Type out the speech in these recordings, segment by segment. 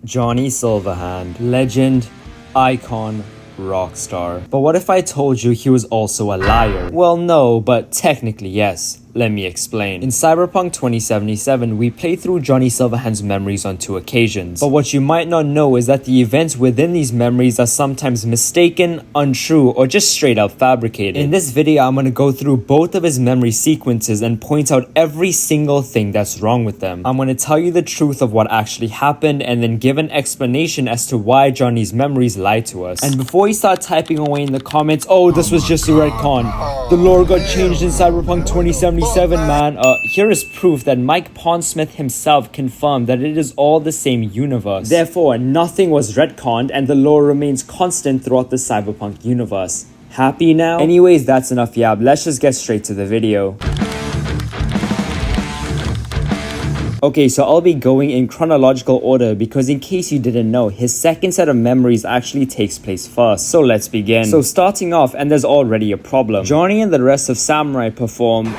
Johnny Silverhand, legend, icon, rock star. But what if I told you he was also a liar? Well, no, but technically yes. Let me explain. In Cyberpunk2077, we play through Johnny Silverhand's memories on 2 occasions. But what you might not know is that the events within these memories are sometimes mistaken, untrue, or just straight up fabricated. In this video, I'm gonna go through both of his memory sequences and point out every single thing that's wrong with them. I'm gonna tell you the truth of what actually happened and then give an explanation as to why Johnny's memories lied to us. And before you start typing away in the comments, oh, this was just a retcon, the lore got changed in Cyberpunk 2077, man. Here is proof that Mike Pondsmith himself confirmed that it is all the same universe. Therefore, nothing was retconned and the lore remains constant throughout the Cyberpunk universe. Happy now? Anyways, that's enough yab. Let's just get straight to the video. Okay, so I'll be going in chronological order because in case you didn't know, his second set of memories actually takes place first. So let's begin. So starting off, and there's already a problem. Johnny and the rest of Samurai perform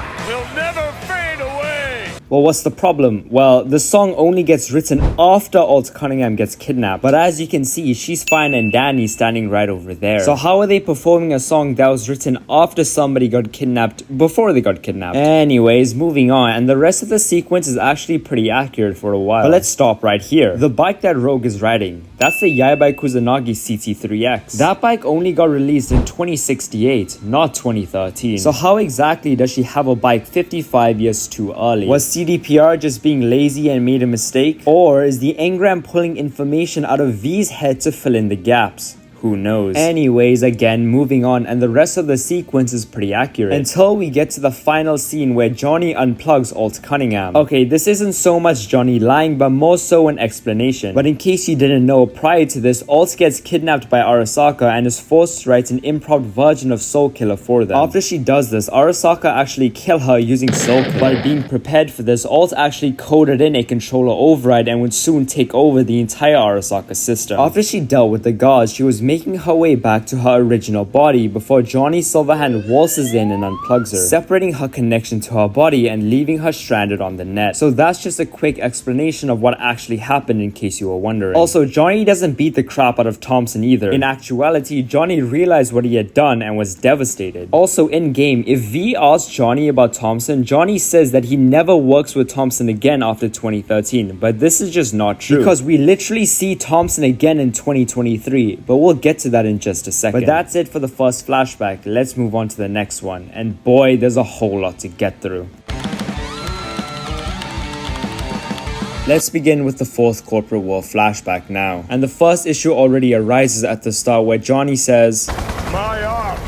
Well, what's the problem? Well, the song only gets written after Alt Cunningham gets kidnapped. But as you can see, she's fine and Danny's standing right over there. So how are they performing a song that was written after somebody got kidnapped before they got kidnapped? Anyways, moving on. And the rest of the sequence is actually pretty accurate for a while. But let's stop right here. The bike that Rogue is riding, that's the Yaebai Kusanagi CT3X. That bike only got released in 2068, not 2013. So how exactly does she have a bike 55 years too early? Was CDPR just being lazy and made a mistake? Or is the engram pulling information out of V's head to fill in the gaps? Who knows? Anyways, again, moving on, and the rest of the sequence is pretty accurate. Until we get to the final scene where Johnny unplugs Alt Cunningham. Okay, this isn't so much Johnny lying, but more so an explanation. But in case you didn't know, prior to this, Alt gets kidnapped by Arasaka and is forced to write an improv version of Soul Killer for them. After she does this, Arasaka actually kill her using Soul Killer. By being prepared for this, Alt actually coded in a controller override and would soon take over the entire Arasaka system. After she dealt with the guards, she was making her way back to her original body before Johnny Silverhand waltzes in and unplugs her, separating her connection to her body and leaving her stranded on the net. So that's just a quick explanation of what actually happened in case you were wondering. Also, Johnny doesn't beat the crap out of Thompson either. In actuality, Johnny realized what he had done and was devastated. Also, in game, if V asks Johnny about Thompson, Johnny says that he never works with Thompson again after 2013, but this is just not true because we literally see Thompson again in 2023, but we'll get to that in just a second. But that's it for the first flashback. Let's move on to the next one. And boy, there's a whole lot to get through. Let's begin with the 4th corporate war flashback now. And the first issue already arises at the start where Johnny says, "My op.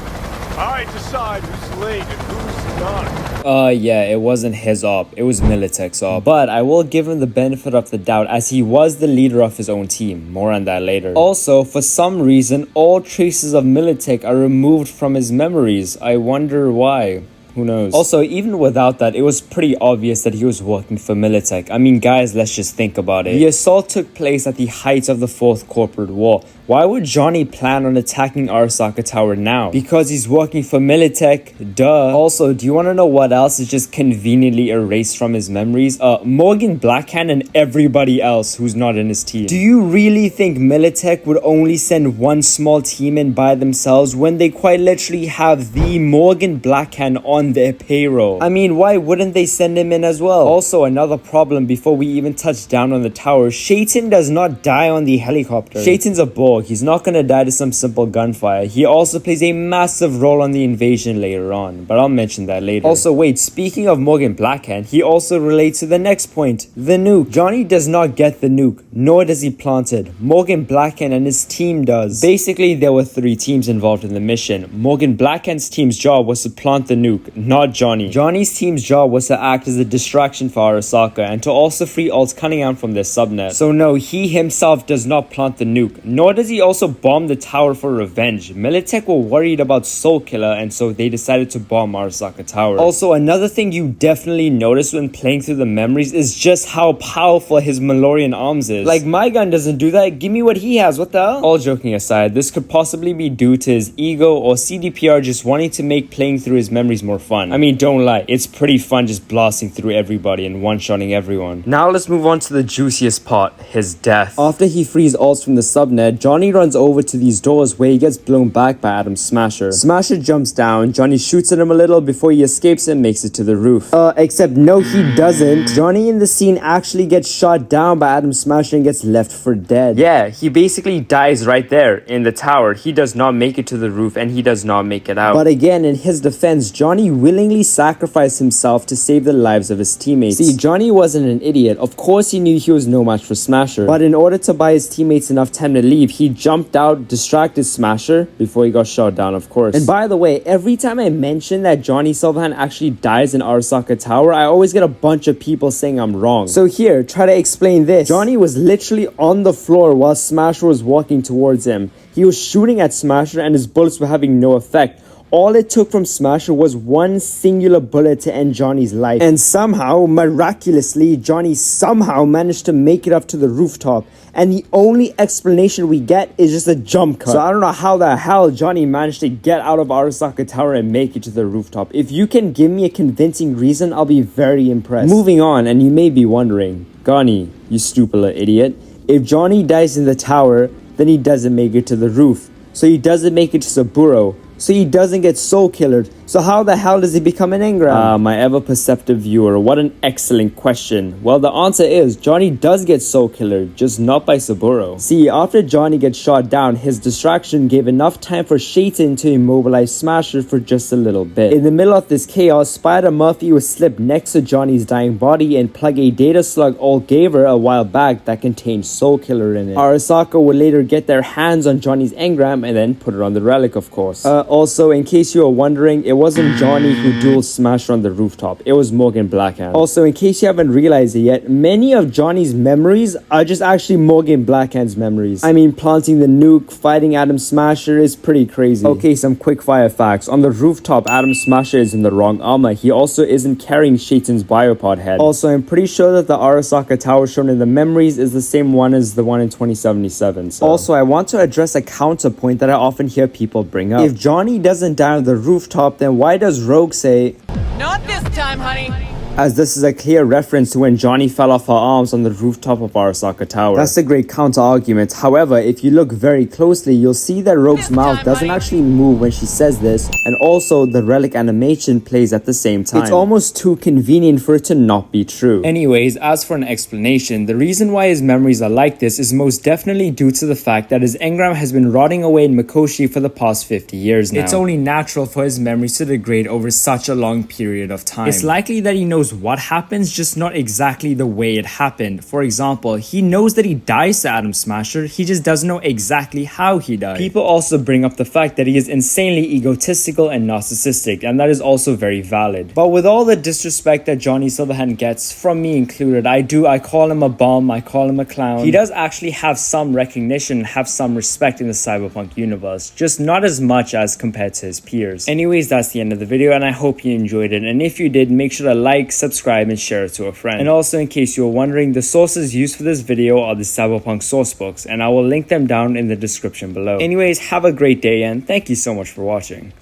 I decide who's late and who's not." Yeah, it wasn't his op, it was Militech's op. But I will give him the benefit of the doubt as he was the leader of his own team. More on that later. Also, for some reason, all traces of Militech are removed from his memories. I wonder why. Who knows? Also, even without that, it was pretty obvious that he was working for Militech. I mean, guys, let's just think about it. The assault took place at the height of the 4th corporate war. Why would Johnny plan on attacking Arasaka Tower now? Because he's working for Militech, duh. Also, do you want to know what else is just conveniently erased from his memories? Morgan Blackhand and everybody else who's not in his team. Do you really think Militech would only send one small team in by themselves when they quite literally have the Morgan Blackhand on their payroll? I mean, why wouldn't they send him in as well? Also, another problem before we even touch down on the tower, Shaitan does not die on the helicopter. Shaitan's a Borg. He's not gonna die to some simple gunfire. He also plays a massive role on the invasion later on, but I'll mention that later. Also, wait, speaking of Morgan Blackhand, he also relates to the next point, the nuke. Johnny does not get the nuke, nor does he plant it. Morgan Blackhand and his team does. Basically, there were 3 teams involved in the mission. Morgan Blackhand's team's job was to plant the nuke, not Johnny. Johnny's team's job was to act as a distraction for Arasaka and to also free Alt Cunningham from their subnet. So no, he himself does not plant the nuke, nor does because he also bombed the tower for revenge, Militech were worried about Soul Killer, and so they decided to bomb Arasaka Tower. Also, another thing you definitely notice when playing through the memories is just how powerful his Malorian arms is. Like, my gun doesn't do that. Give me what he has. What the hell? All joking aside, this could possibly be due to his ego or CDPR just wanting to make playing through his memories more fun. I mean, don't lie, it's pretty fun just blasting through everybody and one-shotting everyone. Now let's move on to the juiciest part, his death. After he frees Alts from the subnet, Johnny runs over to these doors where he gets blown back by Adam Smasher. Smasher jumps down, Johnny shoots at him a little before he escapes and makes it to the roof. Except no, he doesn't. Johnny in the scene actually gets shot down by Adam Smasher and gets left for dead. Yeah, he basically dies right there in the tower. He does not make it to the roof and he does not make it out. But again, in his defense, Johnny willingly sacrificed himself to save the lives of his teammates. See, Johnny wasn't an idiot. Of course he knew he was no match for Smasher. But in order to buy his teammates enough time to leave, he jumped out, distracted Smasher before he got shot down, of course. And by the way, every time I mention that Johnny Silverhand actually dies in Arasaka Tower, I always get a bunch of people saying I'm wrong. So here, try to explain this. Johnny was literally on the floor while Smasher was walking towards him. He was shooting at Smasher and his bullets were having no effect. All it took from Smasher was one singular bullet to end Johnny's life. And somehow, miraculously, Johnny somehow managed to make it up to the rooftop. And the only explanation we get is just a jump cut. So I don't know how the hell Johnny managed to get out of Arasaka Tower and make it to the rooftop. If you can give me a convincing reason, I'll be very impressed. Moving on, and you may be wondering, Gani, you stupid little idiot. If Johnny dies in the tower, then he doesn't make it to the roof. So he doesn't make it to Saburo. So he doesn't get soul killered. So how the hell does he become an engram? My ever-perceptive viewer, what an excellent question. Well, the answer is Johnny does get soul killered, just not by Saburo. See, after Johnny gets shot down, his distraction gave enough time for Shaitan to immobilize Smasher for just a little bit. In the middle of this chaos, Spider Murphy was slipped next to Johnny's dying body and plug a data slug All gave her a while back that contained soul killer in it. Arasaka would later get their hands on Johnny's engram and then put it on the relic, of course. Also, in case you were wondering, it wasn't Johnny who dual Smasher on the rooftop. It was Morgan Blackhand. Also, in case you haven't realized it yet, many of Johnny's memories are just actually Morgan Blackhand's memories. I mean, planting the nuke, fighting Adam Smasher is pretty crazy. Okay, some quick fire facts. On the rooftop, Adam Smasher is in the wrong armor. He also isn't carrying Shaitan's biopod head. Also, I'm pretty sure that the Arasaka Tower shown in the memories is the same one as the one in 2077. So. Also, I want to address a counterpoint that I often hear people bring up. If Johnny doesn't die on the rooftop, then why does Rogue say, "Not this time, honey"? As this is a clear reference to when Johnny fell off her arms on the rooftop of Arasaka Tower. That's a great counter-argument. However, if you look very closely, you'll see that Rogue's mouth doesn't actually move when she says this, and also the relic animation plays at the same time. It's almost too convenient for it to not be true. Anyways, as for an explanation, the reason why his memories are like this is most definitely due to the fact that his engram has been rotting away in Mikoshi for the past 50 years now. It's only natural for his memories to degrade over such a long period of time. It's likely that he knows what happens, just not exactly the way it happened. For example, he knows that he dies to Adam Smasher, he just doesn't know exactly how he died. People also bring up the fact that he is insanely egotistical and narcissistic, and that is also very valid. But with all the disrespect that Johnny Silverhand gets, from me included, I call him a bum, I call him a clown. He does actually have some recognition, have some respect in the Cyberpunk universe, just not as much as compared to his peers. Anyways, that's the end of the video, and I hope you enjoyed it, and if you did, make sure to like, subscribe, and share it to a friend. And also, in case you were wondering, the sources used for this video are the Cyberpunk sourcebooks, and I will link them down in the description below. Anyways, have a great day, and thank you so much for watching.